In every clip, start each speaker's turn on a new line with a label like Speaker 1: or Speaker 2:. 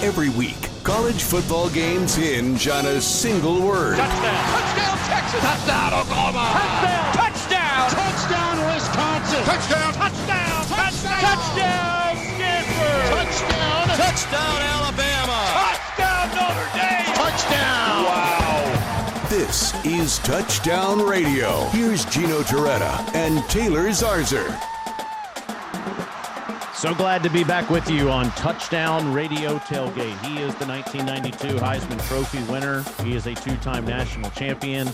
Speaker 1: Every week, college football games hinge on a single word.
Speaker 2: Touchdown. Touchdown, Texas. Touchdown, Oklahoma. Touchdown. Touchdown. Touchdown, Wisconsin. Touchdown. Touchdown. Touchdown. Touchdown, Stanford. Touchdown. Touchdown, Alabama. Touchdown, Notre Dame. Touchdown. Wow.
Speaker 1: This is Touchdown Radio. Here's Gino Torretta and Taylor Zarzour.
Speaker 3: So glad to be back with you on Touchdown Radio Tailgate. He is the 1992 Heisman Trophy winner. He is a two-time national champion.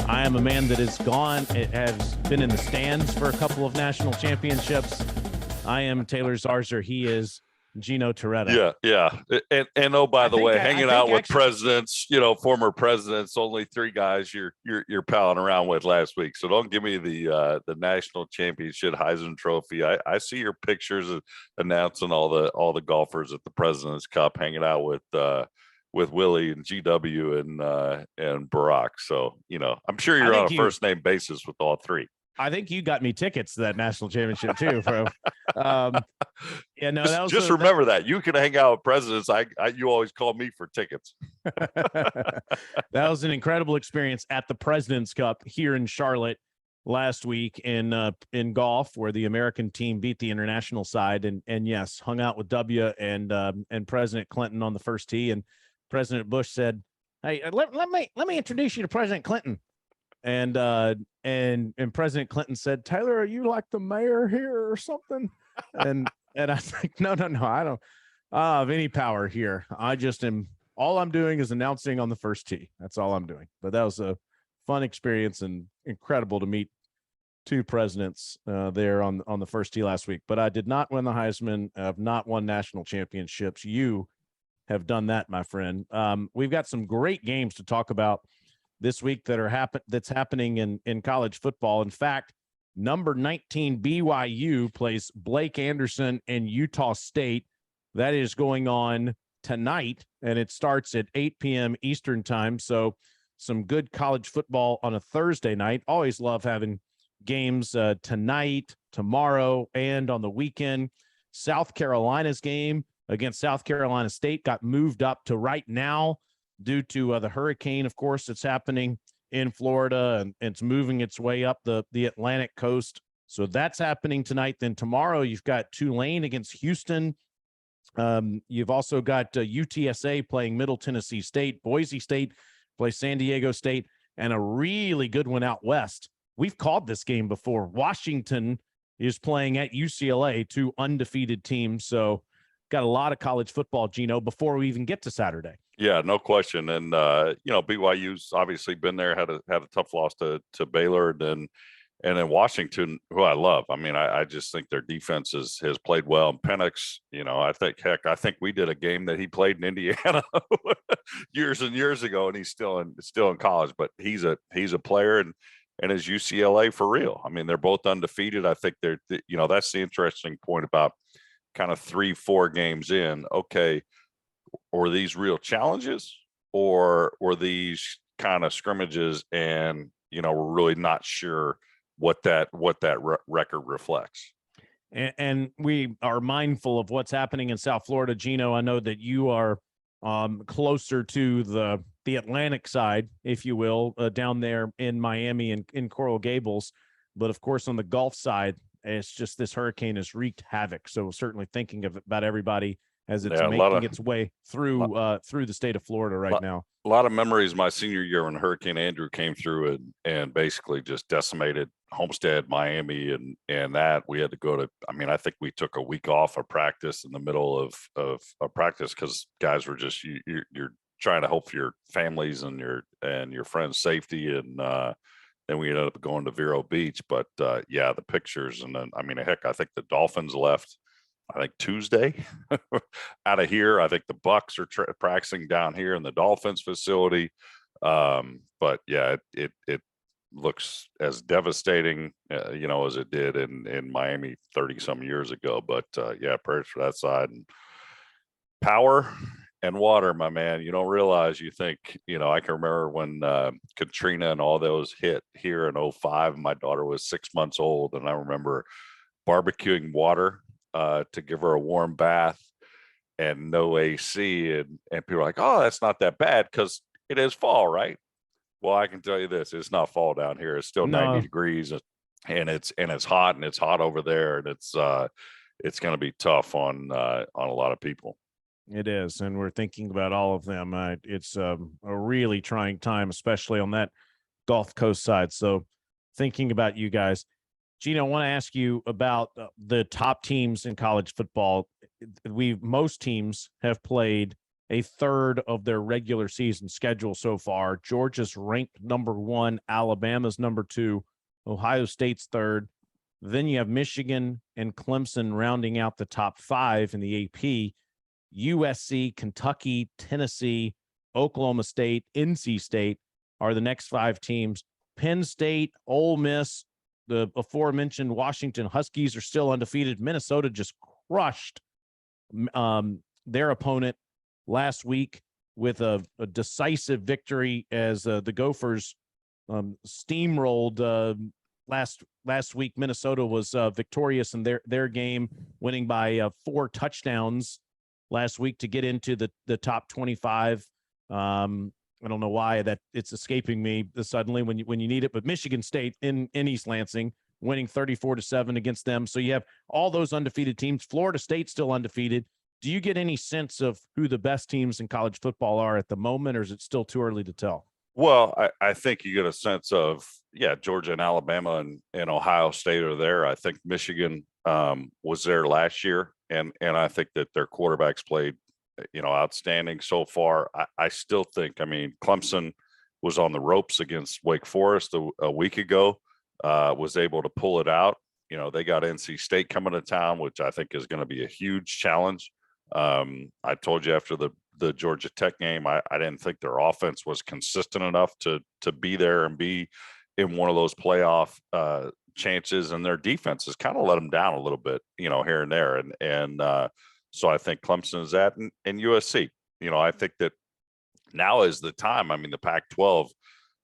Speaker 3: I am a man that has been in the stands for a couple of national championships. I am Taylor Zarzour. He is Gino Torretta.
Speaker 4: Yeah. And oh, by the way, hanging out with presidents, former presidents, only three guys you're palling around with last week. So don't give me the national championship Heisman Trophy. I see your pictures announcing all the golfers at the President's Cup, hanging out with Willie and GW and Barack. So, I'm sure you're on a first name basis with all three.
Speaker 3: I think you got me tickets to that national championship too, bro.
Speaker 4: Just remember that you can hang out with presidents. You always call me for tickets.
Speaker 3: That was an incredible experience at the President's Cup here in Charlotte last week in golf, where the American team beat the international side, and yes, hung out with W and President Clinton on the first tee, and President Bush said, "Hey, let me introduce you to President Clinton." And President Clinton said, "Taylor, are you like the mayor here or something?" And I think, no, I don't have any power here. All I'm doing is announcing on the first tee. That's all I'm doing. But that was a fun experience and incredible to meet two presidents there on the first tee last week. But I did not win the Heisman. I've not won national championships. You have done that, my friend. We've got some great games to talk about this week that's happening in college football. In fact, number 19 BYU plays Blake Anderson and Utah State. That is going on tonight, and it starts at 8 p.m. Eastern time. So some good college football on a Thursday night. Always love having games tonight, tomorrow, and on the weekend. South Carolina's game against South Carolina State got moved up to right now due to the hurricane, of course, that's happening in Florida, and it's moving its way up the Atlantic coast. So that's happening tonight. Then tomorrow you've got Tulane against Houston. You've also got UTSA playing Middle Tennessee State. Boise State plays San Diego State, and a really good one out west. We've called this game before. Washington is playing at UCLA, two undefeated teams. So got a lot of college football, Gino, before we even get to Saturday.
Speaker 4: Yeah, no question. And, BYU's obviously been there, had a tough loss to Baylor, and then Washington, who I love. I mean, I just think their defense has played well. And Penix, I think we did a game that he played in Indiana years and years ago, and he's still in college, but he's a player and is UCLA for real. I mean, they're both undefeated. I think that's the interesting point about kind of 3-4 games in. Okay, or these real challenges, or these kind of scrimmages, and we're really not sure what that record reflects.
Speaker 3: And we are mindful of what's happening in South Florida. Gino, I know that you are closer to the Atlantic side, if you will, down there in Miami and in Coral Gables, but of course on the Gulf side, it's just this hurricane has wreaked havoc. So certainly thinking about everybody as it's making its way through the state of Florida right now.
Speaker 4: A lot of memories my senior year when Hurricane Andrew came through and basically just decimated Homestead, Miami, and that we had to go to. I mean, I think we took a week off of practice in the middle of practice because guys were just you're trying to hope for your families and your friends' safety, and then we ended up going to Vero Beach. But the pictures, and then I think the Dolphins left. I think Tuesday out of here. I think the Bucks are practicing down here in the Dolphins facility. But yeah, it looks as devastating, as it did in Miami 30 some years ago. But prayers for that side. And power and water, my man. You don't realize, you think, I can remember when Katrina and all those hit here in 2005. My daughter was 6 months old, and I remember barbecuing water to give her a warm bath and no AC, and people are like, oh, that's not that bad because it is fall, right? Well, I can tell you this: it's not fall down here. It's still 90 degrees, and it's hot, and it's hot over there, and it's going to be tough on a lot of people.
Speaker 3: It is, and we're thinking about all of them. It's a really trying time, especially on that Gulf Coast side. So, thinking about you guys, Gino, I want to ask you about the top teams in college football. Most teams have played a third of their regular season schedule so far. Georgia's ranked number 1, Alabama's number 2, Ohio State's third. Then you have Michigan and Clemson rounding out the top 5 in the AP. USC, Kentucky, Tennessee, Oklahoma State, NC State are the next 5 teams. Penn State, Ole Miss, the aforementioned Washington Huskies are still undefeated. Minnesota just crushed their opponent last week with a decisive victory as the Gophers steamrolled last week. Minnesota was victorious in their game, winning by 4 touchdowns last week to get into the top 25. I don't know why that it's escaping me suddenly when you need it, but Michigan State in East Lansing winning 34-7 against them. So you have all those undefeated teams. Florida State still undefeated. Do you get any sense of who the best teams in college football are at the moment, or is it still too early to tell?
Speaker 4: Well, I think you get a sense of, Georgia and Alabama and Ohio State are there. I think Michigan was there last year, and I think that their quarterbacks played, outstanding so far. I still think, Clemson was on the ropes against Wake Forest a week ago, was able to pull it out. They got NC State coming to town, which I think is going to be a huge challenge. I told you after the Georgia Tech game, I didn't think their offense was consistent enough to be there and be in one of those playoff chances, and their defense has kind of let them down a little bit, here and there. And so I think Clemson is that, and USC. I think that now is the time. The Pac-12,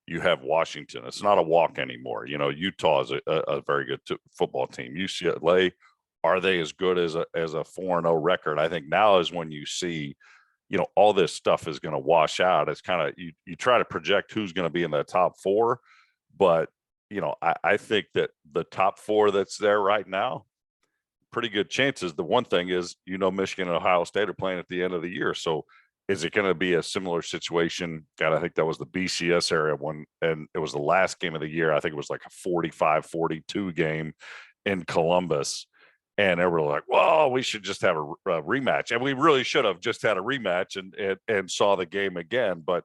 Speaker 4: you have Washington. It's not a walk anymore. Utah is a very good football team. UCLA, are they as good as a 4-0 record? I think now is when you see, all this stuff is going to wash out. It's kind of, you try to project who's going to be in the top 4, but I think that the top 4 that's there right now, pretty good chances. The one thing is, Michigan and Ohio State are playing at the end of the year. So is it going to be a similar situation? God, I think that was the BCS area one, and it was the last game of the year. I think it was like a 45-42 game in Columbus. And everyone was like, well, we should just have a rematch. And we really should have just had a rematch and saw the game again. But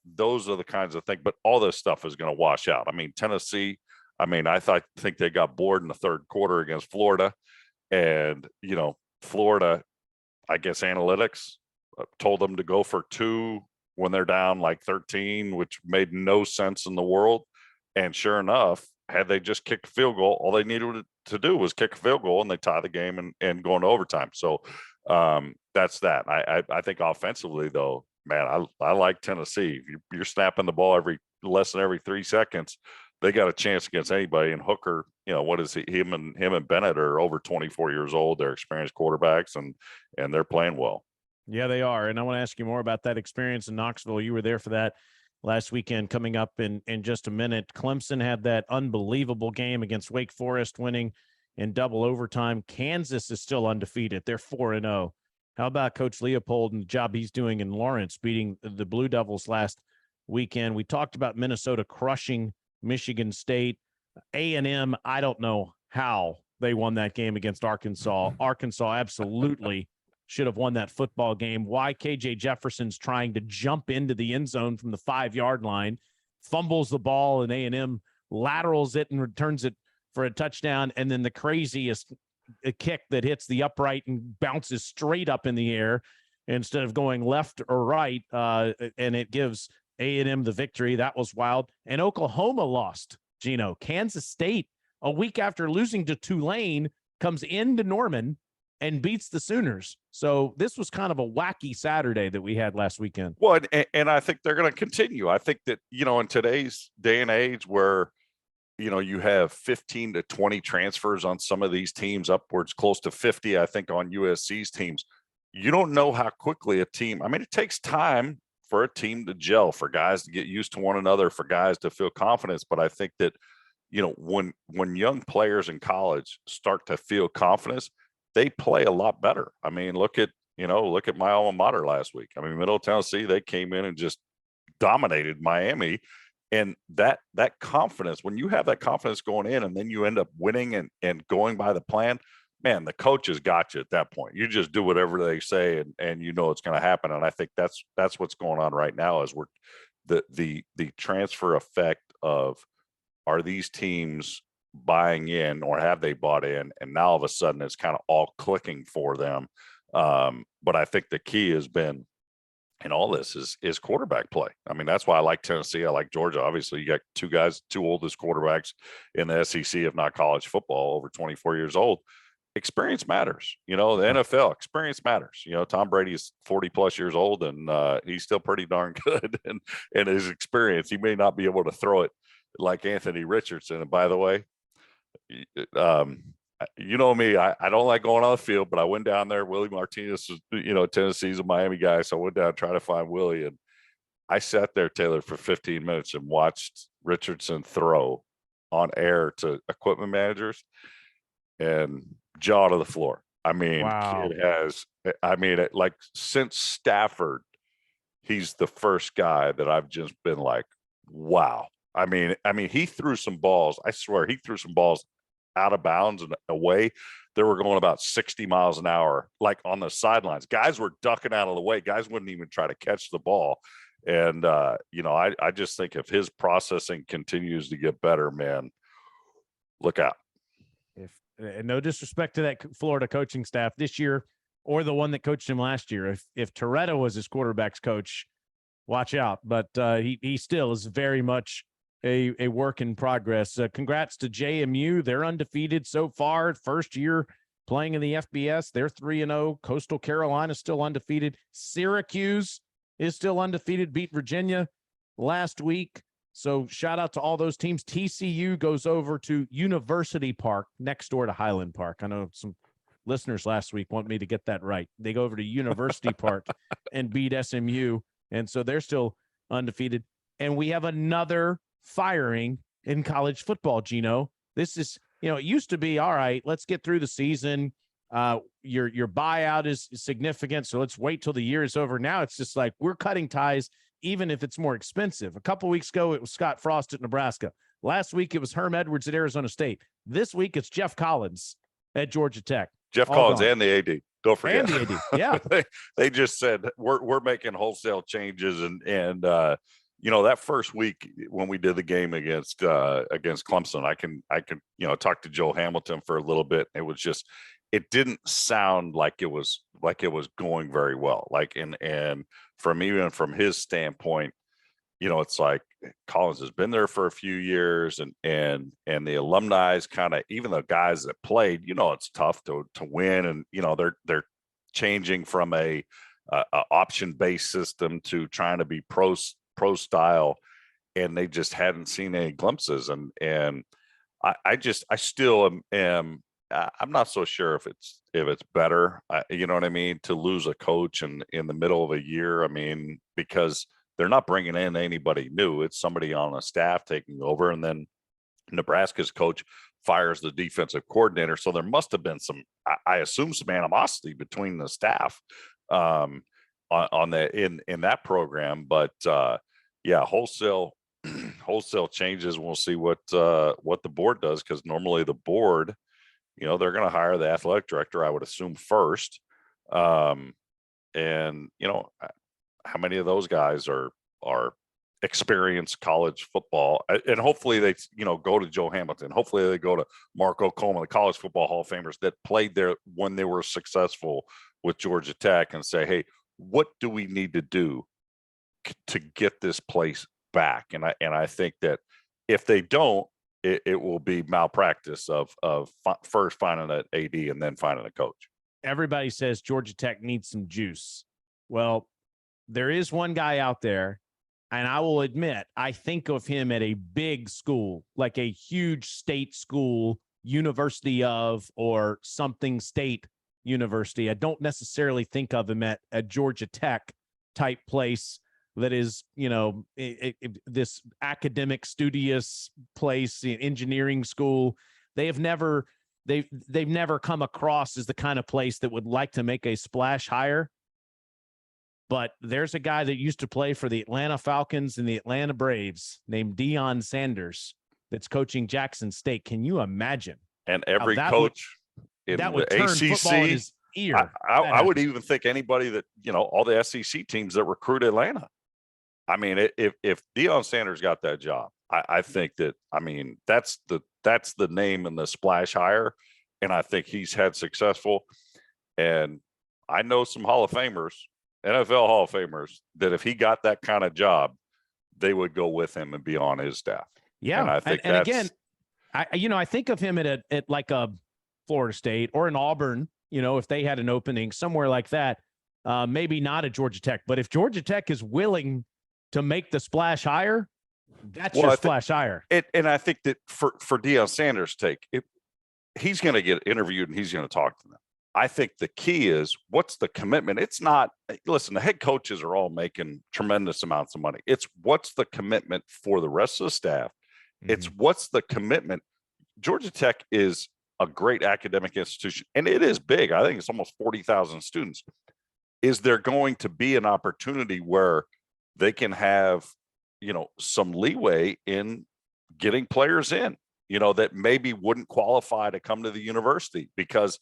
Speaker 4: those are the kinds of things. But all this stuff is going to wash out. Tennessee, I think they got bored in the third quarter against Florida. And, Florida, I guess analytics told them to go for 2 when they're down like 13, which made no sense in the world. And sure enough, had they just kicked a field goal, all they needed to do was kick a field goal, and they tie the game and go into overtime. So that's that. I think offensively, though, man, I like Tennessee. You're snapping the ball less than every 3 seconds. They got a chance against anybody. And Hooker, what is he? Him and Bennett are over 24 years old. They're experienced quarterbacks, and they're playing well.
Speaker 3: Yeah, they are. And I want to ask you more about that experience in Knoxville. You were there for that last weekend. Coming up in just a minute. Clemson had that unbelievable game against Wake Forest, winning in double overtime. Kansas is still undefeated. They're 4-0. How about Coach Leopold and the job he's doing in Lawrence, beating the Blue Devils last weekend? We talked about Minnesota crushing Michigan State. A&M, I don't know how they won that game against Arkansas. Arkansas absolutely should have won that football game. Why KJ Jefferson's trying to jump into the end zone from the 5-yard line, fumbles the ball, and A&M laterals it and returns it for a touchdown. And then the craziest kick that hits the upright and bounces straight up in the air instead of going left or right. And it gives A&M the victory. That was wild. And Oklahoma lost, Gino. Kansas State, a week after losing to Tulane, comes into Norman and beats the Sooners. So this was kind of a wacky Saturday that we had last weekend.
Speaker 4: Well, and I think they're going to continue. I think that, in today's day and age where, you have 15 to 20 transfers on some of these teams, upwards close to 50, I think, on USC's teams. you don't know how quickly a team, I mean, it takes time for a team to gel, for guys to get used to one another, for guys to feel confidence. But I think that, when young players in college start to feel confidence, they play a lot better. I mean, look at my alma mater last week. I mean, Middle Tennessee, they came in and just dominated Miami. And that confidence, when you have that confidence going in and then you end up winning and going by the plan, man, the coaches got you at that point. You just do whatever they say and it's going to happen. And I think that's what's going on right now is the transfer effect of, are these teams buying in or have they bought in? And now all of a sudden it's kind of all clicking for them. But I think the key has been in all this is quarterback play. I mean, that's why I like Tennessee. I like Georgia. Obviously, you got two oldest quarterbacks in the SEC, if not college football, over 24 years old. Experience matters. The NFL experience matters. Tom Brady is 40 plus years old and he's still pretty darn good in his experience. He may not be able to throw it like Anthony Richardson. And by the way, you know me, I don't like going on the field, but I went down there. Willie Martinez was, Tennessee's a Miami guy. So I went down and tried to find Willie. And I sat there, Taylor, for 15 minutes and watched Richardson throw on air to equipment managers and jaw to the floor. I mean,
Speaker 3: wow.
Speaker 4: Kid has, like since Stafford, he's the first guy that I've just been like, wow. I mean, he threw some balls. I swear he threw some balls out of bounds and away. They were going about 60 miles an hour, like on the sidelines. Guys were ducking out of the way. Guys wouldn't even try to catch the ball. And, I just think if his processing continues to get better, man, look out.
Speaker 3: And no disrespect to that Florida coaching staff this year or the one that coached him last year. If Torretta was his quarterback's coach, watch out. But he still is very much a work in progress. Congrats to JMU. They're undefeated so far. First year playing in the FBS. They're 3-0. Coastal Carolina still undefeated. Syracuse is still undefeated. Beat Virginia last week. So shout out to all those teams. TCU goes over to University Park next door to Highland Park. I know some listeners last week want me to get that right. They go over to University Park and beat SMU. And so they're still undefeated. And we have another firing in college football, Gino. This is, it used to be, all right, let's get through the season. Your buyout is significant, so let's wait till the year is over. Now it's just like we're cutting ties, even if it's more expensive. A couple weeks ago, it was Scott Frost at Nebraska. Last week, it was Herm Edwards at Arizona State. This week, it's Jeff Collins at Georgia Tech.
Speaker 4: Jeff Collins and the AD. Don't forget.
Speaker 3: And the AD, yeah.
Speaker 4: they just said we're making wholesale changes, and that first week when we did the game against Clemson, I can talk to Joe Hamilton for a little bit. It didn't sound like it was going very well. And from his standpoint, it's like Collins has been there for a few years, and the alumni is kind of, even the guys that played, it's tough to win, and they're changing from a option-based system to trying to be pro style, and they just hadn't seen any glimpses. And I still am I'm not so sure if it's better, you know what I mean, to lose a coach in the middle of a year. I mean, because they're not bringing in anybody new. It's somebody on a staff taking over, and then Nebraska's coach fires the defensive coordinator. So there must have been I assume some animosity between the staff in that program. But wholesale changes. We'll see what the board does, because normally the board, they're going to hire the athletic director, I would assume, first. How many of those guys are experienced college football? And hopefully they, go to Joe Hamilton. Hopefully they go to Marco Coleman, the college football Hall of Famers that played there when they were successful with Georgia Tech, and say, hey, what do we need to do to get this place back? And I think that if they don't, it will be malpractice of first finding an AD and then finding a coach.
Speaker 3: Everybody says Georgia Tech needs some juice. Well, there is one guy out there, and I will admit, I think of him at a big school, like a huge state school, University of, or something state university. I don't necessarily think of him at Georgia Tech type place that is, this academic studious place, engineering school. They've never come across as the kind of place that would like to make a splash hire. But there's a guy that used to play for the Atlanta Falcons and the Atlanta Braves named Deion Sanders that's coaching Jackson State. Can you imagine?
Speaker 4: And every coach in the ACC,
Speaker 3: ear.
Speaker 4: I would even think anybody that, all the SEC teams that recruit Atlanta. I mean, if Deion Sanders got that job, I think that, that's the name in the splash hire. And I think he's had successful. And I know some Hall of Famers, NFL Hall of Famers, that if he got that kind of job, they would go with him and be on his staff.
Speaker 3: Yeah.
Speaker 4: And I think
Speaker 3: and again, I think of him at like a Florida State or an Auburn, if they had an opening somewhere like that, maybe not at Georgia Tech, but if Georgia Tech is willing to make the splash hire, that's your splash hire.
Speaker 4: And I think that for Deion Sanders' take, he's going to get interviewed and he's going to talk to them. I think the key is, what's the commitment? It's not, listen, the head coaches are all making tremendous amounts of money. It's what's the commitment for the rest of the staff. Mm-hmm. It's what's the commitment. Georgia Tech is a great academic institution, and it is big. I think it's almost 40,000 students. Is there going to be an opportunity where they can have, some leeway in getting players in, that maybe wouldn't qualify to come to the university? Because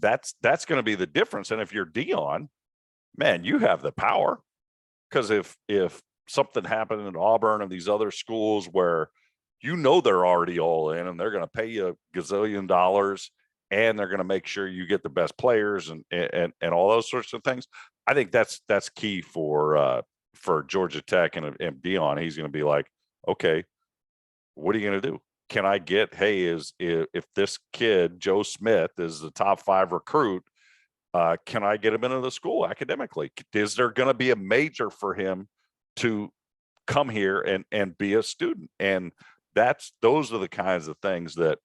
Speaker 4: that's going to be the difference. And if you're Deion, man, you have the power. Because if something happened in Auburn and these other schools where they're already all in and they're going to pay you a gazillion dollars and they're going to make sure you get the best players and all those sorts of things, I think that's key for Georgia Tech and Deion. He's going to be like, okay, what are you going to do? Can I get, if this kid, Joe Smith, is the top 5 recruit, can I get him into the school academically? Is there going to be a major for him to come here and be a student? And those are the kinds of things that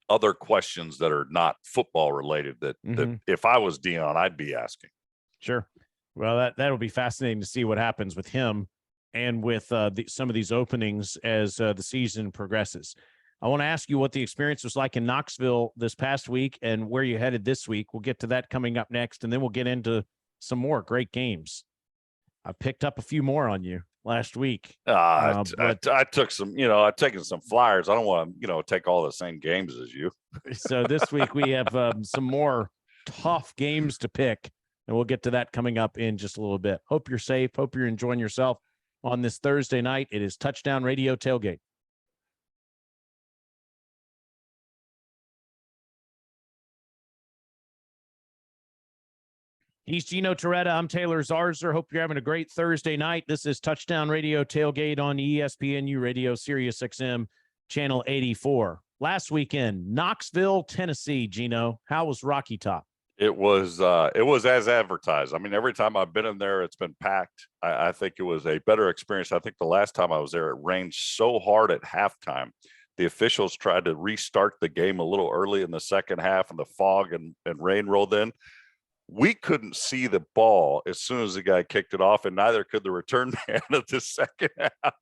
Speaker 4: other questions that are not football related that if I was Deion, I'd be asking.
Speaker 3: Sure. Well, that'll be fascinating to see what happens with him and with some of these openings as the season progresses. I want to ask you what the experience was like in Knoxville this past week and where you headed this week. We'll get to that coming up next, and then we'll get into some more great games. I picked up a few more on you last week.
Speaker 4: I took some, I've taken some flyers. I don't want to, take all the same games as you.
Speaker 3: So this week we have some more tough games to pick, and we'll get to that coming up in just a little bit. Hope you're safe. Hope you're enjoying yourself on this Thursday night. It is Touchdown Radio Tailgate. He's Gino Torretta. I'm Taylor Zarzour. Hope you're having a great Thursday night. This is Touchdown Radio Tailgate on ESPNU Radio, Sirius XM, Channel 84. Last weekend, Knoxville, Tennessee. Gino, how was Rocky Top?
Speaker 4: It was as advertised. I mean, every time I've been in there, it's been packed. I think it was a better experience. I think the last time I was there, it rained so hard at halftime. The officials tried to restart the game a little early in the second half, and the fog and rain rolled in. We couldn't see the ball as soon as the guy kicked it off, and neither could the return man of the second half.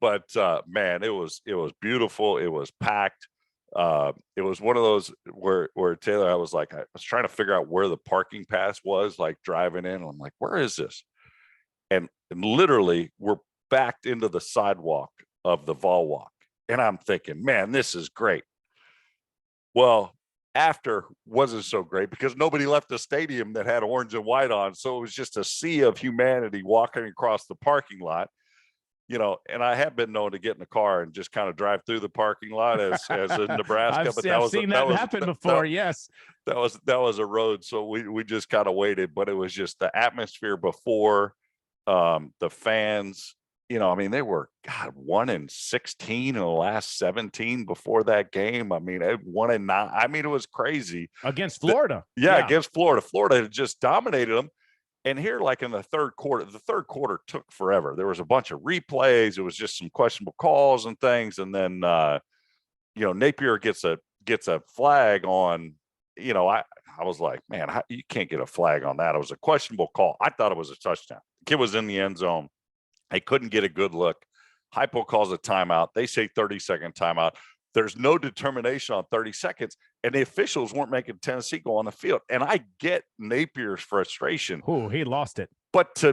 Speaker 4: But man, it was beautiful. It was packed. It was one of those where Taylor, I was trying to figure out where the parking pass was, like driving in. I'm like, where is this? And literally we're backed into the sidewalk of the Vol Walk. And I'm thinking, man, this is great. Well, after wasn't so great because nobody left the stadium that had orange and white on. So it was just a sea of humanity walking across the parking lot. And I have been known to get in the car and just kind of drive through the parking lot as in Nebraska.
Speaker 3: I've seen that happen before. Yes,
Speaker 4: that was a road, so we just kind of waited. But it was just the atmosphere before, the fans. They were 1-16 in the last 17 before that game. 1-9. It was crazy
Speaker 3: against Florida.
Speaker 4: Against Florida. Florida had just dominated them. And here, like in the third quarter took forever. There was a bunch of replays. It was just some questionable calls and things. And then, Napier gets a flag on I was like, man, you can't get a flag on that. It was a questionable call. I thought it was a touchdown. The kid was in the end zone. They couldn't get a good look. Hypo calls a timeout. They say 30-second timeout. There's no determination on 30 seconds, and the officials weren't making Tennessee go on the field. And I get Napier's frustration.
Speaker 3: Oh, he lost it.
Speaker 4: But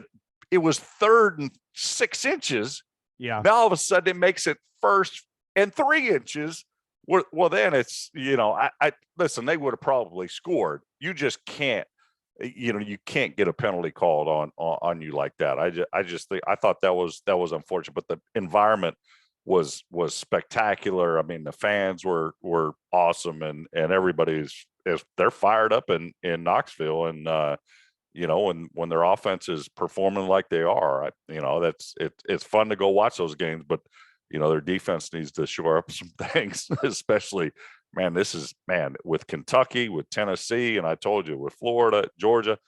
Speaker 4: it was 3rd and 6 inches.
Speaker 3: Yeah.
Speaker 4: Now all of a sudden it makes it 1st and 3 inches. Well, then it's, I listen, they would have probably scored. You just can't, you can't get a penalty called on you like that. I just think, I thought that was unfortunate, but the environment was spectacular. I mean, the fans were awesome, and they're fired up in Knoxville, and when their offense is performing like they are, it's fun to go watch those games, but their defense needs to shore up some things, especially, with Kentucky, with Tennessee, and I told you with Florida, Georgia.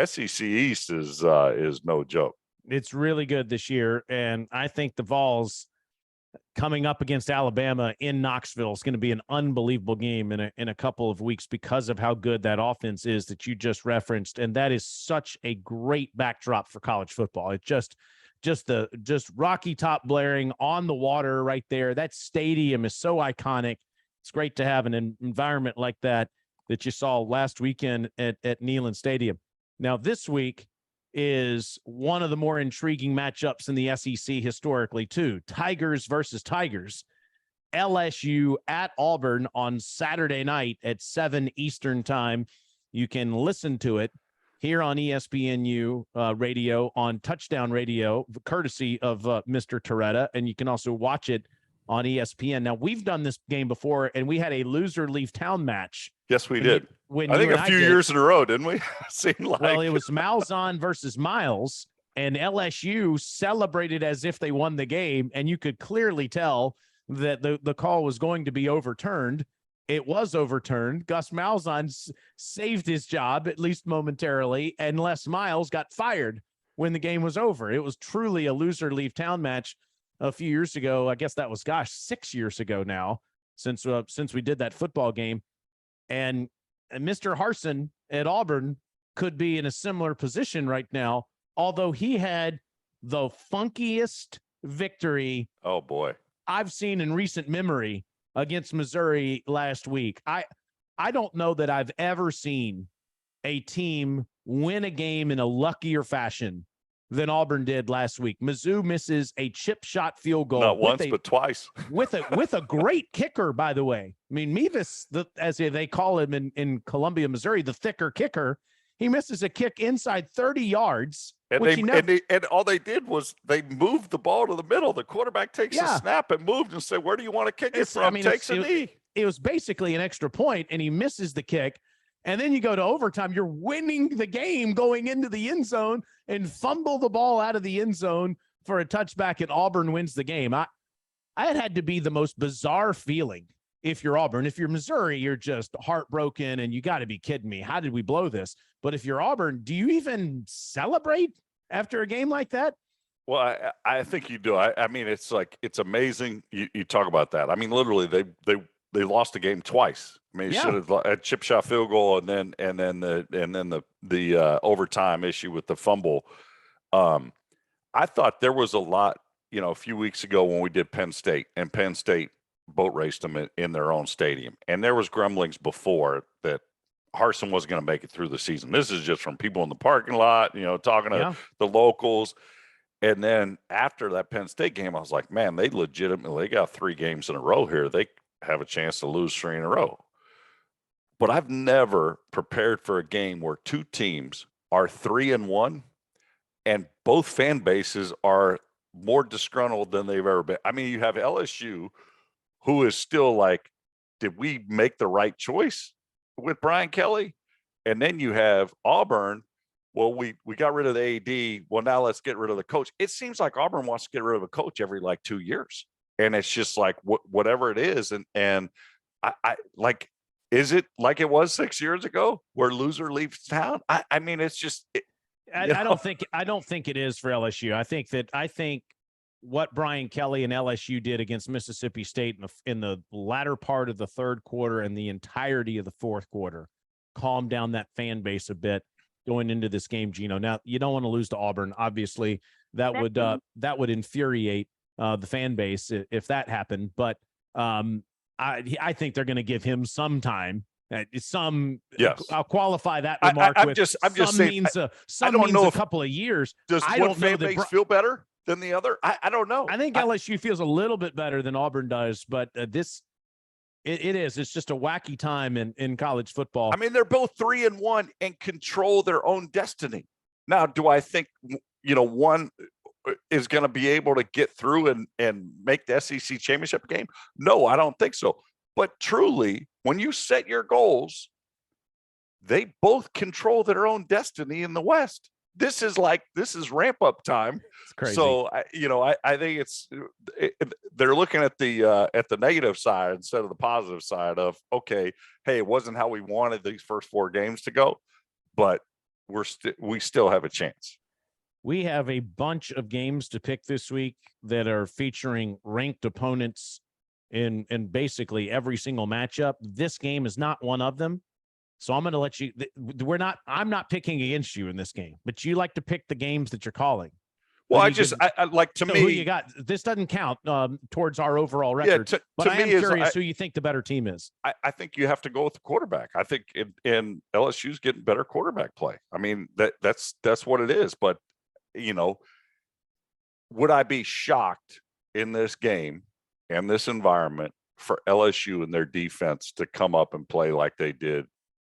Speaker 4: SEC East is no joke.
Speaker 3: It's really good this year, and I think the Vols coming up against Alabama in Knoxville is going to be an unbelievable game in a couple of weeks because of how good that offense is that you just referenced, and that is such a great backdrop for college football. It just Rocky Top blaring on the water right there. That stadium is so iconic. It's great to have an environment like that you saw last weekend at Neyland Stadium. Now, this week is one of the more intriguing matchups in the SEC historically, too. Tigers versus Tigers. LSU at Auburn on Saturday night at 7 Eastern time. You can listen to it here on ESPNU radio, on Touchdown Radio, courtesy of Mr. Torretta, and you can also watch it on ESPN. Now, we've done this game before, and we had a loser leave town match.
Speaker 4: Yes, we did. I think a few years in a row, didn't we?
Speaker 3: Well, it was Malzahn versus Miles, and LSU celebrated as if they won the game, and you could clearly tell that the call was going to be overturned. It was overturned. Gus Malzahn saved his job, at least momentarily, and Les Miles got fired when the game was over. It was truly a loser leave town match a few years ago. I guess that was, 6 years ago now, since we did that football game. And Mr. Harsin at Auburn could be in a similar position right now, although he had the funkiest victory.
Speaker 4: Oh boy,
Speaker 3: I've seen in recent memory against Missouri last week. I don't know that I've ever seen a team win a game in a luckier fashion than Auburn did last week. Mizzou misses a chip shot field goal.
Speaker 4: Not once, but twice.
Speaker 3: with a great kicker, by the way. I mean, Mevis, as they call him in Columbia, Missouri, the thicker kicker, he misses a kick inside 30 yards.
Speaker 4: And all they did was they moved the ball to the middle. The quarterback takes a snap and moved and said, where do you want to kick it from? Takes a knee.
Speaker 3: It was basically an extra point, and he misses the kick. And then you go to overtime. You're winning the game going into the end zone and fumble the ball out of the end zone for a touchback, and Auburn wins the game. It had to be the most bizarre feeling if you're Auburn. If you're Missouri, you're just heartbroken, and you got to be kidding me. How did we blow this? But if you're Auburn, do you even celebrate after a game like that?
Speaker 4: Well, I think you do. I mean, it's amazing. You talk about that. I mean, literally, they lost the game twice. I mean, should have a chip shot field goal, and then the overtime issue with the fumble. I thought there was a lot, a few weeks ago when we did Penn State, and Penn State boat raced them in their own stadium, and there was grumblings before that Harsin wasn't going to make it through the season. This is just from people in the parking lot, talking to the locals. And then after that Penn State game, I was like, man, they got 3 games in a row here. They have a chance to lose 3 in a row. But I've never prepared for a game where 2 teams are 3-1 and both fan bases are more disgruntled than they've ever been. I mean, you have LSU, who is still like, did we make the right choice with Brian Kelly? And then you have Auburn. Well, we got rid of the AD. Well, now let's get rid of the coach. It seems like Auburn wants to get rid of a coach every 2 years. And it's just like whatever it is. And I like, is it like it was 6 years ago where loser leaves town? I mean, it's just.
Speaker 3: I don't think it is for LSU. I think what Brian Kelly and LSU did against Mississippi State in the latter part of the third quarter and the entirety of the fourth quarter calm down that fan base a bit going into this game, Gino. Now, you don't want to lose to Auburn. Obviously, that would infuriate the fan base if that happened. But I think they're going to give him some time.
Speaker 4: Yes,
Speaker 3: I'll qualify that remark
Speaker 4: I'm just saying.
Speaker 3: I don't know a couple of years.
Speaker 4: Does one fan base feel better than the other? I don't know.
Speaker 3: I think LSU feels a little bit better than Auburn does, but it is. It's just a wacky time in college football.
Speaker 4: I mean, they're both 3-1 and control their own destiny. Now, do I think one is going to be able to get through and make the SEC championship game? No, I don't think so. But truly, when you set your goals, they both control their own destiny in the West. This is ramp up time.
Speaker 3: It's crazy.
Speaker 4: So I think they're looking at the negative side instead of the positive side of, okay, hey, it wasn't how we wanted these first 4 games to go, but we still have a chance.
Speaker 3: We have a bunch of games to pick this week that are featuring ranked opponents in basically every single matchup. This game is not one of them. So I'm going to let you, I'm not picking against you in this game, but you like to pick the games that you're calling.
Speaker 4: Well, I like to me,
Speaker 3: who you got, this doesn't count towards our overall record, but I am curious who you think the better team is.
Speaker 4: I think you have to go with the quarterback. I think in LSU's getting better quarterback play. I mean, that's what it is. But, would I be shocked in this game and this environment for LSU and their defense to come up and play like they did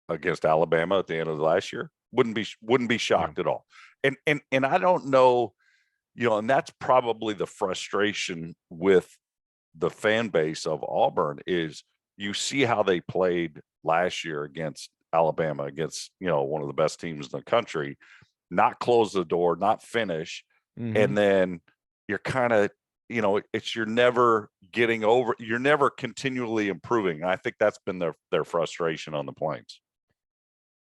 Speaker 4: against Alabama at the end of last year? Wouldn't be shocked at all. And I don't know, and that's probably the frustration with the fan base of Auburn is you see how they played last year against Alabama, against, one of the best teams in the country, not close the door, not finish. Mm-hmm. And then you're kind of, you're never getting over, you're never continually improving. And I think that's been their frustration on the Plains.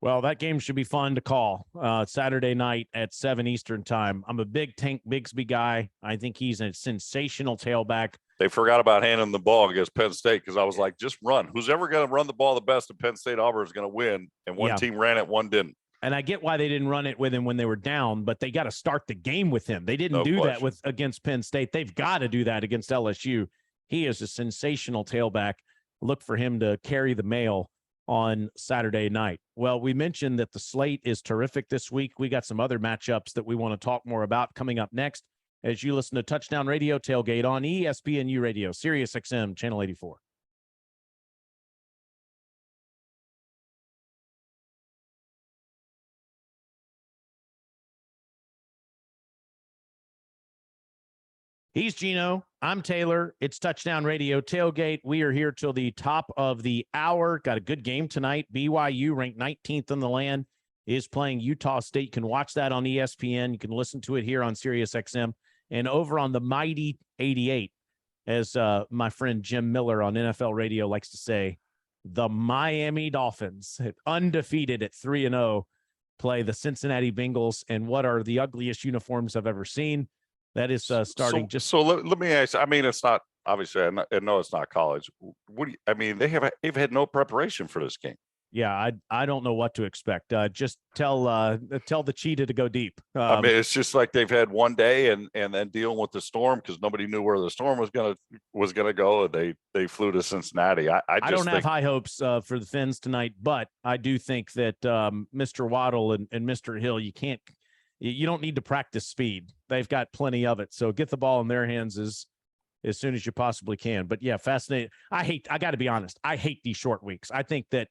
Speaker 3: Well, that game should be fun to call Saturday night at 7 Eastern time. I'm a big Tank Bigsby guy. I think he's a sensational tailback.
Speaker 4: They forgot about handing the ball against Penn State because I was like, just run. Who's ever going to run the ball the best at Penn State Auburn is going to win. And one team ran it, one didn't.
Speaker 3: And I get why they didn't run it with him when they were down, but they got to start the game with him. They didn't do that against Penn State. They've got to do that against LSU. He is a sensational tailback. Look for him to carry the mail on Saturday night. Well, we mentioned that the slate is terrific this week. We got some other matchups that we want to talk more about coming up next as you listen to Touchdown Radio Tailgate on ESPNU Radio, Sirius XM, Channel 84. He's Gino. I'm Taylor. It's Touchdown Radio Tailgate. We are here till the top of the hour. Got a good game tonight. BYU, ranked 19th in the land, is playing Utah State. You can watch that on ESPN. You can listen to it here on Sirius XM and over on the Mighty 88, as my friend Jim Miller on NFL Radio likes to say, the Miami Dolphins, undefeated at 3-0, play the Cincinnati Bengals. And what are the ugliest uniforms I've ever seen? That is starting
Speaker 4: So let me ask. I mean, it's not obviously. I know it's not college. They've had no preparation for this game.
Speaker 3: Yeah, I don't know what to expect. Just tell the cheetah to go deep.
Speaker 4: I mean, it's just like they've had one day and then dealing with the storm because nobody knew where the storm was gonna go. And they flew to Cincinnati. I don't
Speaker 3: have high hopes for the Fins tonight, but I do think that Mr. Waddle and Mr. Hill, you don't need to practice speed. They've got plenty of it. So get the ball in their hands as soon as you possibly can. But yeah, fascinating. I got to be honest. I hate these short weeks. I think that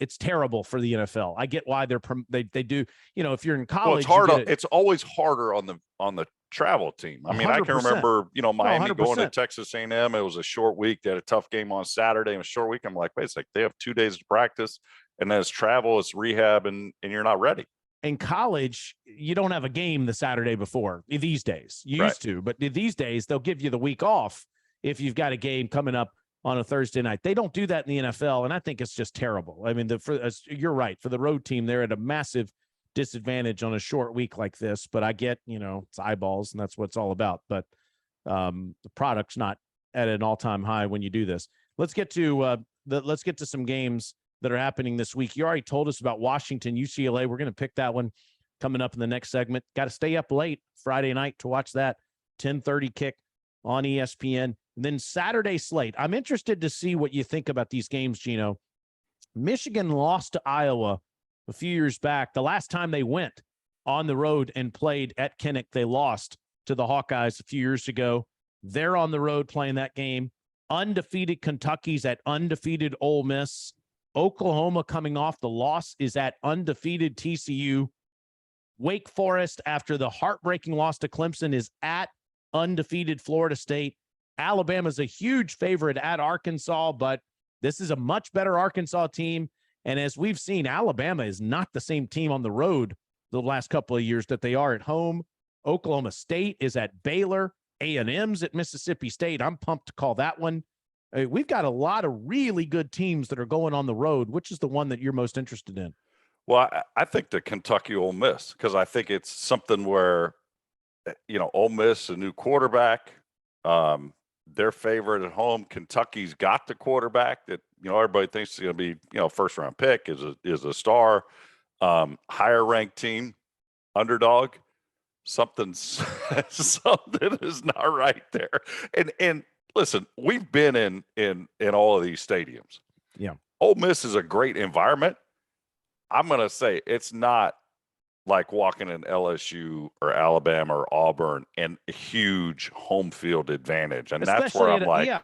Speaker 3: it's terrible for the NFL. I get why they do, if you're in college,
Speaker 4: well, it's hard. It's always harder on the travel team. I mean, 100%. I can remember, Miami going to Texas A&M. It was a short week. They had a tough game on Saturday and a short week. I'm like, wait a sec, they have 2 days to practice and then it's travel, it's rehab and you're not ready.
Speaker 3: In college, you don't have a game the Saturday before these days. You used to, but these days they'll give you the week off if you've got a game coming up on a Thursday night. They don't do that in the NFL, and I think it's just terrible. I mean, you're right. For the road team, they're at a massive disadvantage on a short week like this. But I get, it's eyeballs, and that's what it's all about. But the product's not at an all-time high when you do this. Let's get to some games that are happening this week. You already told us about Washington, UCLA. We're going to pick that one coming up in the next segment. Got to stay up late Friday night to watch that 10:30 kick on ESPN. And then Saturday slate. I'm interested to see what you think about these games, Gino. Michigan lost to Iowa a few years back. The last time they went on the road and played at Kinnick, they lost to the Hawkeyes a few years ago. They're on the road playing that game. Undefeated Kentucky's at undefeated Ole Miss. Oklahoma coming off the loss is at undefeated TCU. Wake Forest, after the heartbreaking loss to Clemson, is at undefeated Florida State. Alabama's a huge favorite at Arkansas, but this is a much better Arkansas team. And as we've seen, Alabama is not the same team on the road the last couple of years that they are at home. Oklahoma State is at Baylor. A&M's at Mississippi State. I'm pumped to call that one. We've got a lot of really good teams that are going on the road. Which is the one that you're most interested in?
Speaker 4: Well, I think the Kentucky Ole Miss, because I think it's something where, Ole Miss, a new quarterback, their favorite at home. Kentucky's got the quarterback that, everybody thinks is going to be, first round pick, is a star, higher ranked team, underdog. Something is not right there. And listen, we've been in all of these stadiums.
Speaker 3: Yeah.
Speaker 4: Ole Miss is a great environment. I'm going to say it's not like walking in LSU or Alabama or Auburn and a huge home field advantage. And that's where I'm like,
Speaker 3: yeah,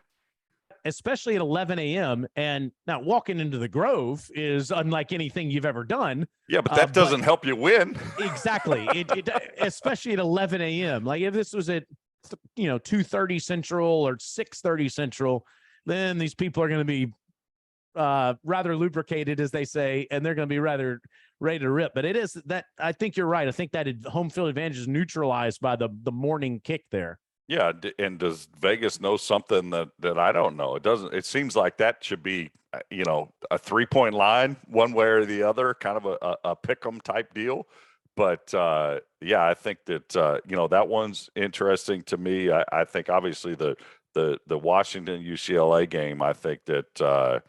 Speaker 3: especially at 11 a.m. And now walking into the Grove is unlike anything you've ever done.
Speaker 4: Yeah, but that doesn't help you win.
Speaker 3: Exactly. It especially at 11 a.m. Like if this was at 2:30 Central or 6:30 Central, then these people are going to be rather lubricated, as they say, and they're going to be rather ready to rip. But it is that, I think you're right. I think that home field advantage is neutralized by the morning kick there.
Speaker 4: Yeah, and does Vegas know something that I don't know? It doesn't. It seems like that should be, a 3-point line one way or the other, kind of a pick 'em type deal. But yeah, I think that that one's interesting to me. I think obviously the Washington UCLA game. I think that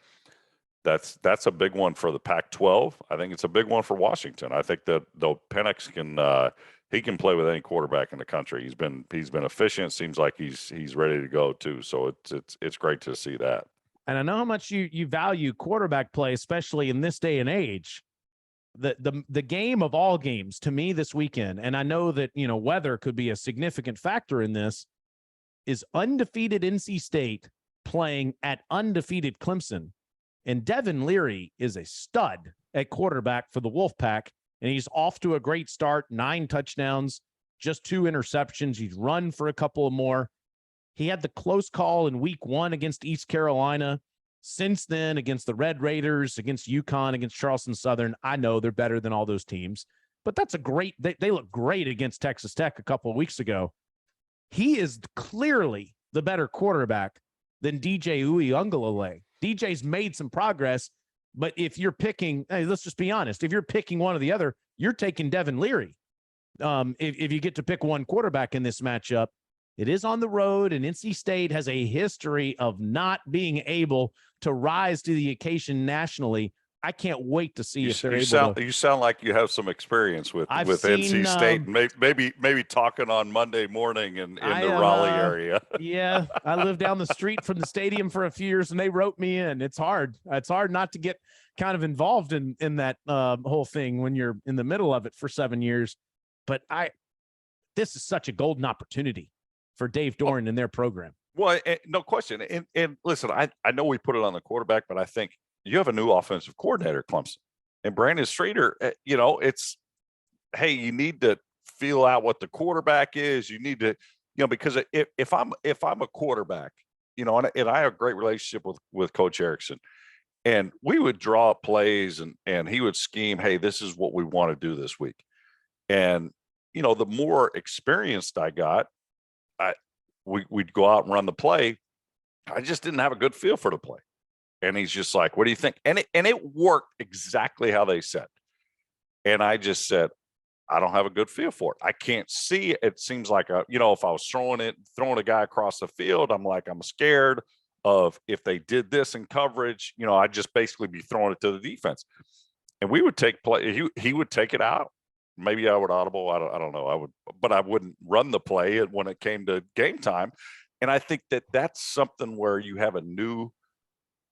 Speaker 4: that's a big one for the Pac-12. I think it's a big one for Washington. I think that though Penix can. He can play with any quarterback in the country. He's been efficient. Seems like he's ready to go too. So it's great to see that.
Speaker 3: And I know how much you value quarterback play, especially in this day and age. The game of all games to me this weekend, and I know that weather could be a significant factor in this, is undefeated NC State playing at undefeated Clemson, and Devin Leary is a stud at quarterback for the Wolfpack. And he's off to a great start, 9 touchdowns, just 2 interceptions. He's run for a couple of more. He had the close call in week 1 against East Carolina. Since then, against the Red Raiders, against UConn, against Charleston Southern. I know they're better than all those teams, but that's a great, they look great against Texas Tech a couple of weeks ago. He is clearly the better quarterback than DJ Uiagalelei. DJ's made some progress. But if you're picking, hey, let's just be honest, if you're picking one or the other, you're taking Devin Leary. If you get to pick one quarterback in this matchup, it is on the road, and NC State has a history of not being able to rise to the occasion nationally. I can't wait to see if they're able to.
Speaker 4: You sound like you have some experience with NC State. Maybe talking on Monday morning in the Raleigh area.
Speaker 3: Yeah, I lived down the street from the stadium for a few years, and they wrote me in. It's hard. It's hard not to get kind of involved in that whole thing when you're in the middle of it for 7 years. But this is such a golden opportunity for Dave Doran and their program.
Speaker 4: Well, no question. And listen, I know we put it on the quarterback, but I think you have a new offensive coordinator, Clemson, and Brandon Streeter. It's, hey, you need to feel out what the quarterback is. You need to, because if I'm a quarterback, and I have a great relationship with Coach Erickson, and we would draw up plays and he would scheme, hey, this is what we want to do this week. And, the more experienced I got, we'd go out and run the play. I just didn't have a good feel for the play. And he's just like, what do you think? And it worked exactly how they said. And I just said, I don't have a good feel for it. I can't see. It seems like if I was throwing a guy across the field, I'm like, I'm scared of if they did this in coverage, I'd just basically be throwing it to the defense, and we would take play. He would take it out. Maybe I would audible. I don't know. But I wouldn't run the play when it came to game time. And I think that that's something where you have a new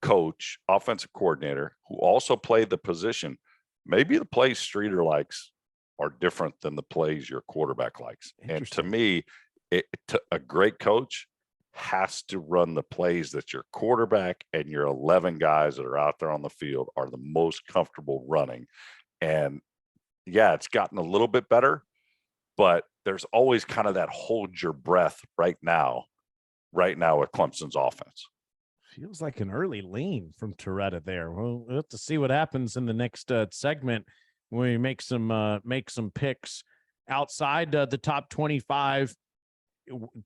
Speaker 4: coach, offensive coordinator, who also played the position. Maybe the plays Streeter likes are different than the plays your quarterback likes. And to me, a great coach has to run the plays that your quarterback and your 11 guys that are out there on the field are the most comfortable running. And yeah, it's gotten a little bit better, but there's always kind of that hold your breath right now with Clemson's offense.
Speaker 3: Feels like an early lean from Torretta there. We'll have to see what happens in the next segment when we make some picks outside the top 25.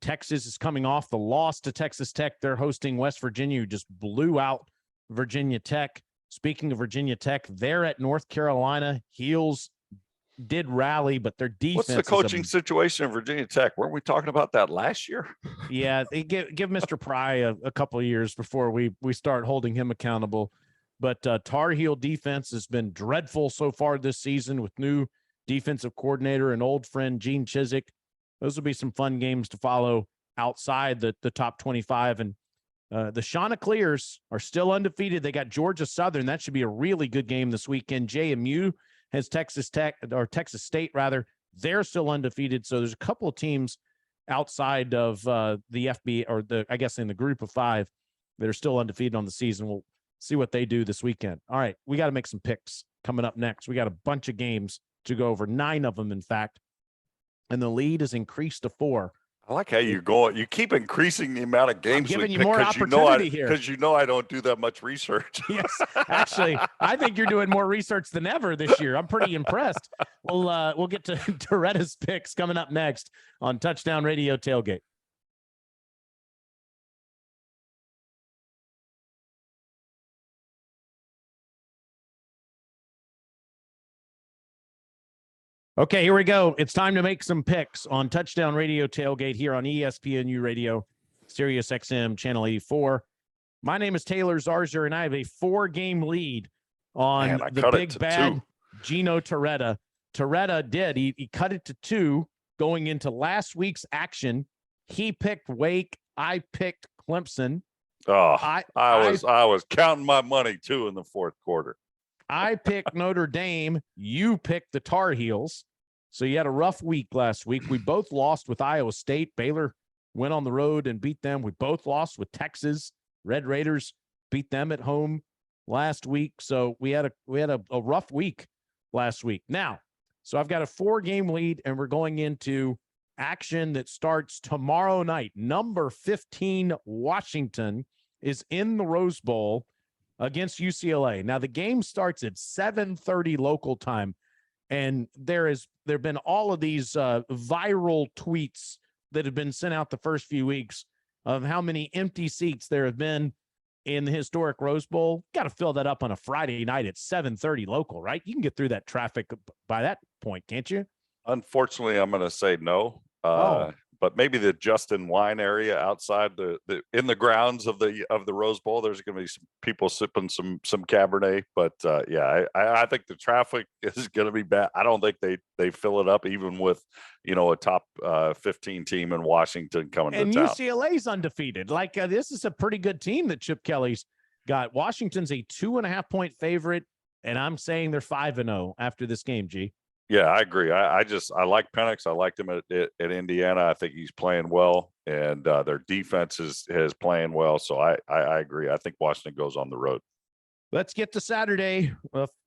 Speaker 3: Texas is coming off the loss to Texas Tech. They're hosting West Virginia, who just blew out Virginia Tech. Speaking of Virginia Tech, they're at North Carolina. Heels did rally, but their defense.
Speaker 4: What's the coaching situation in Virginia Tech? Weren't we talking about that last year?
Speaker 3: Yeah, they give Mr. Pry a couple of years before we start holding him accountable. But Tar Heel defense has been dreadful so far this season with new defensive coordinator and old friend Gene Chizik. Those will be some fun games to follow outside the top 25. And the Chanticleers are still undefeated. They got Georgia Southern. That should be a really good game this weekend. JMU has Texas State rather. They're still undefeated. So there's a couple of teams outside of the FB or I guess in the group of 5 that are still undefeated on the season. We'll see what they do this weekend. All right, we got to make some picks coming up next. We got a bunch of games to go over, 9 of them, in fact. And the lead is increased to 4.
Speaker 4: I like how you're going. You keep increasing the amount of games.
Speaker 3: I'm giving you more opportunity here.
Speaker 4: Because I don't do that much research.
Speaker 3: Yes, actually, I think you're doing more research than ever this year. I'm pretty impressed. We'll get to Torretta's picks coming up next on Touchdown Radio Tailgate. Okay, here we go. It's time to make some picks on Touchdown Radio Tailgate here on ESPNU Radio, Sirius XM, Channel 84. My name is Taylor Zarzour, and I have a 4-game lead on the big bad 2. Gino Torretta. Torretta did. He cut it to 2 going into last week's action. He picked Wake. I picked Clemson.
Speaker 4: Oh, I was counting my money, too, in the fourth quarter.
Speaker 3: I picked Notre Dame. You picked the Tar Heels. So you had a rough week last week. We both lost with Iowa State. Baylor went on the road and beat them. We both lost with Texas. Red Raiders beat them at home last week. So we had a rough week last week. Now, so I've got a 4-game lead, and we're going into action that starts tomorrow night. Number 15 Washington is in the Rose Bowl against UCLA. Now, the game starts at 7:30 local time, and there have been all of these viral tweets that have been sent out the first few weeks of how many empty seats there have been in the historic Rose Bowl. Got to fill that up on a Friday night at 7:30 local, right? You can get through that traffic by that point, can't you?
Speaker 4: Unfortunately, I'm going to say no. But maybe the Justin Wine area outside in the grounds of the Rose Bowl, there's going to be some people sipping some Cabernet. But I think the traffic is going to be bad. I don't think they fill it up even with a top 15 team in Washington coming to town. And
Speaker 3: UCLA's undefeated. This is a pretty good team that Chip Kelly's got. Washington's a 2.5-point favorite, and I'm saying they're 5-0 after this game. G.
Speaker 4: Yeah, I agree. I like Penix. I liked him at Indiana. I think he's playing well, and their defense is playing well. So I agree. I think Washington goes on the road.
Speaker 3: Let's get to Saturday,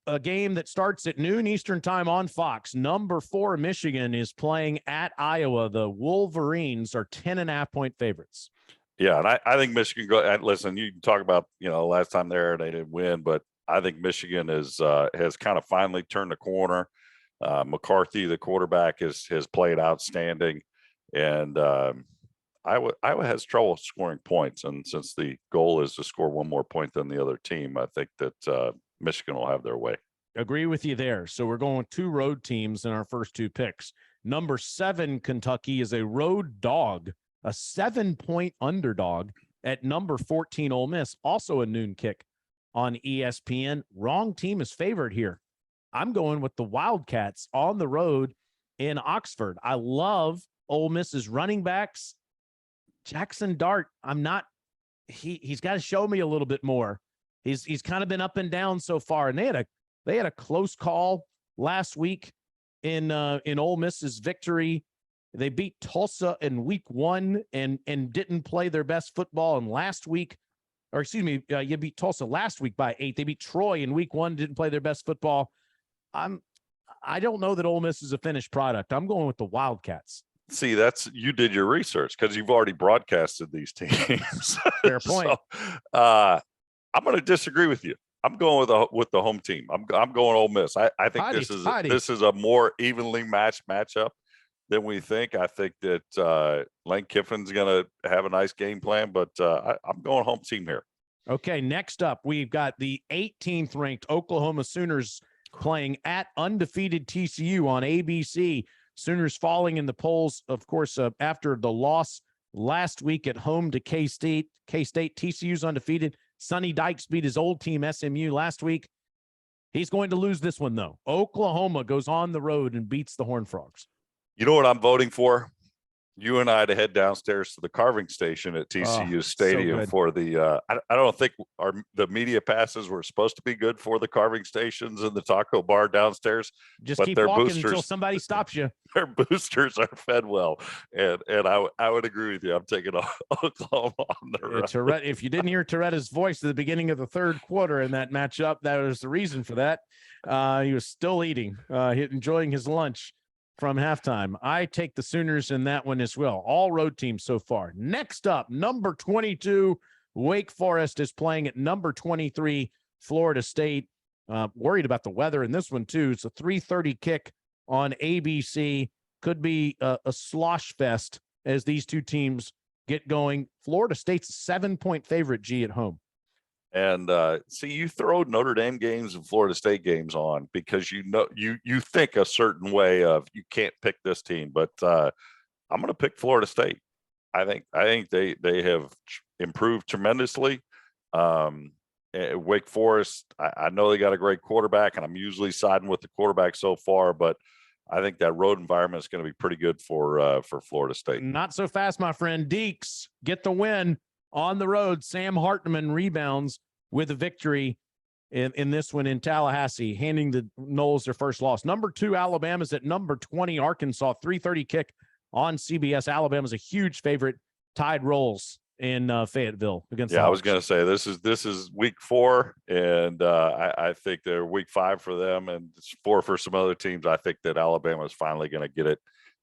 Speaker 3: a game that starts at noon Eastern time on Fox. Number 4 Michigan is playing at Iowa. The Wolverines are 10.5-point favorites.
Speaker 4: Yeah, and I think Michigan listen, you can talk about last time they didn't win, but I think Michigan has kind of finally turned the corner. McCarthy, the quarterback, has played outstanding, and Iowa has trouble scoring points. And since the goal is to score one more point than the other team, I think that Michigan will have their way.
Speaker 3: Agree with you there. So we're going 2 road teams in our first 2 picks. Number 7 Kentucky is a road dog, a 7-point underdog at number 14 Ole Miss, also a noon kick on ESPN. Wrong team is favored here. I'm going with the Wildcats on the road in Oxford. I love Ole Miss's running backs. Jackson Dart, he's got to show me a little bit more. He's kind of been up and down so far, and they had a close call last week in Ole Miss's victory. They beat Tulsa in week 1 and didn't play their best football. And last week, you beat Tulsa last week by 8. They beat Troy in week 1, didn't play their best football. I don't know that Ole Miss is a finished product. I'm going with the Wildcats.
Speaker 4: See, you did your research because you've already broadcasted these teams.
Speaker 3: Fair point.
Speaker 4: So, I'm going to disagree with you. I'm going with the home team. I'm going Ole Miss. I think this is a more evenly matched matchup than we think. I think that Lane Kiffin's going to have a nice game plan, but I'm going home team here.
Speaker 3: Okay, next up, we've got the 18th ranked Oklahoma Sooners playing at undefeated TCU on ABC. Sooners falling in the polls, of course, after the loss last week at home to K-State. TCU's undefeated. Sonny Dykes beat his old team, SMU, last week. He's going to lose this one, though. Oklahoma goes on the road and beats the Horned Frogs.
Speaker 4: You know what I'm voting for? You and I to head downstairs to the carving station at TCU Stadium for the I don't think the media passes were supposed to be good for the carving stations and the taco bar downstairs.
Speaker 3: Just keep walking until somebody stops you.
Speaker 4: Their boosters are fed well. And I would agree with you. I'm taking Oklahoma on the road.
Speaker 3: Torretta, if you didn't hear Torretta's voice at the beginning of the third quarter in that matchup, that was the reason for that. He was still eating, enjoying his lunch from halftime. I take the Sooners in that one as well. All road teams so far. Next up, number 22, Wake Forest is playing at number 23, Florida State. Worried about the weather in this one, too. It's a 3:30 kick on ABC. Could be a slosh fest as these two teams get going. Florida State's a 7-point favorite, G, at home.
Speaker 4: And see, you throw Notre Dame games and Florida State games on because you think a certain way of you can't pick this team, but I'm going to pick Florida State. I think they have improved tremendously. Wake Forest, I know they got a great quarterback, and I'm usually siding with the quarterback so far, but I think that road environment is going to be pretty good for Florida State.
Speaker 3: Not so fast, my friend. Deeks get the win. On the road, Sam Hartman rebounds with a victory in this one in Tallahassee, handing the Noles their first loss. Number 2, Alabama's at number 20, Arkansas, 3:30 kick on CBS. Alabama's a huge favorite. Tied rolls in Fayetteville against.
Speaker 4: Yeah, I was going to say this is week 4, and I think they're week 5 for them, and it's 4 for some other teams. I think that Alabama is finally going to get it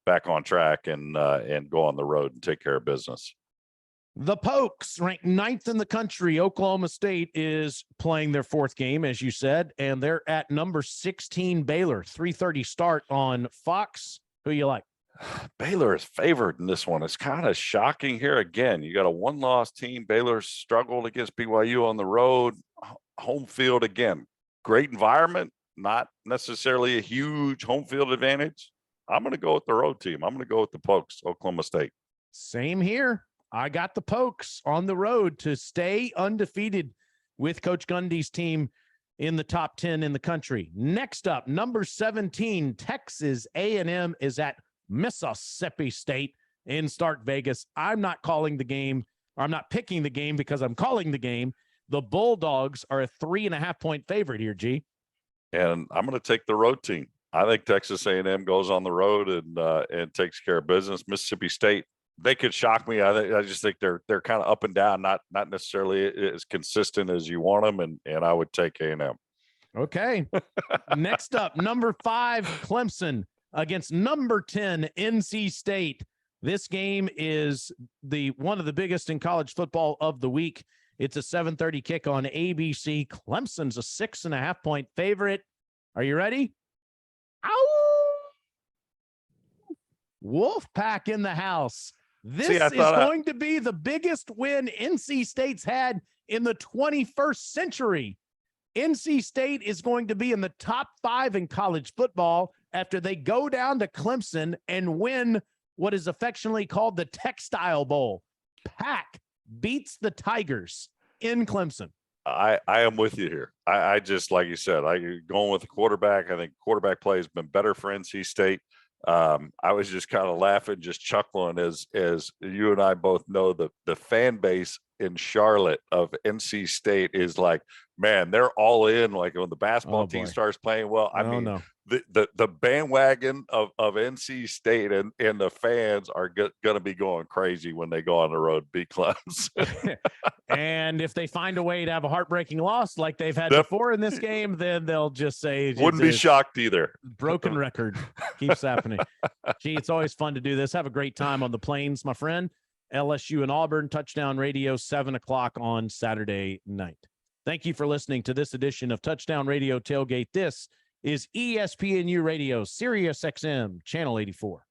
Speaker 4: back on track and go on the road and take care of business.
Speaker 3: The Pokes, ranked 9th in the country. Oklahoma State is playing their 4th game, as you said, and they're at number 16, Baylor. 3:30 start on Fox. Who you like?
Speaker 4: Baylor is favored in this one. It's kind of shocking here again. You got a 1-loss team. Baylor struggled against BYU on the road. Home field again. Great environment, not necessarily a huge home field advantage. I'm going to go with the road team. I'm going to go with the Pokes, Oklahoma State.
Speaker 3: Same here. I got the Pokes on the road to stay undefeated with Coach Gundy's team in the top 10 in the country. Next up, number 17, Texas A&M is at Mississippi State in Stark Vegas. I'm not calling the game. I'm not picking the game because I'm calling the game. The Bulldogs are a 3.5-point favorite here, G.
Speaker 4: And I'm going to take the road team. I think Texas A&M goes on the road and takes care of business. Mississippi State, they could shock me. I just think they're kind of up and down, not necessarily as consistent as you want them, and I would take A&M.
Speaker 3: Okay. Next up, number 5, Clemson against number 10, NC State. This game is one of the biggest in college football of the week. It's a 7:30 kick on ABC. Clemson's a 6.5-point favorite. Are you ready? Ow! Wolfpack in the house. This is going to be the biggest win NC State's had in the 21st century. NC State is going to be in the top 5 in college football after they go down to Clemson and win what is affectionately called the Textile Bowl. Pack beats the Tigers in Clemson.
Speaker 4: I am with you here. I just, like you said, going with the quarterback. I think quarterback play has been better for NC State. I was just kind of laughing, just chuckling as you and I both know the fan base in Charlotte of NC State is like, man, they're all in. Like when the basketball team starts playing well, the bandwagon of NC State and the fans are going to be going crazy when they go on the road to beat Clemson.
Speaker 3: And if they find a way to have a heartbreaking loss like they've had before in this game, then they'll just say,
Speaker 4: wouldn't be shocked either.
Speaker 3: Broken record keeps happening. Gee, it's always fun to do this. Have a great time on the plains, my friend. LSU and Auburn, Touchdown Radio, 7:00 on Saturday night. Thank you for listening to this edition of Touchdown Radio Tailgate. This is ESPNU Radio, Sirius XM, Channel 84.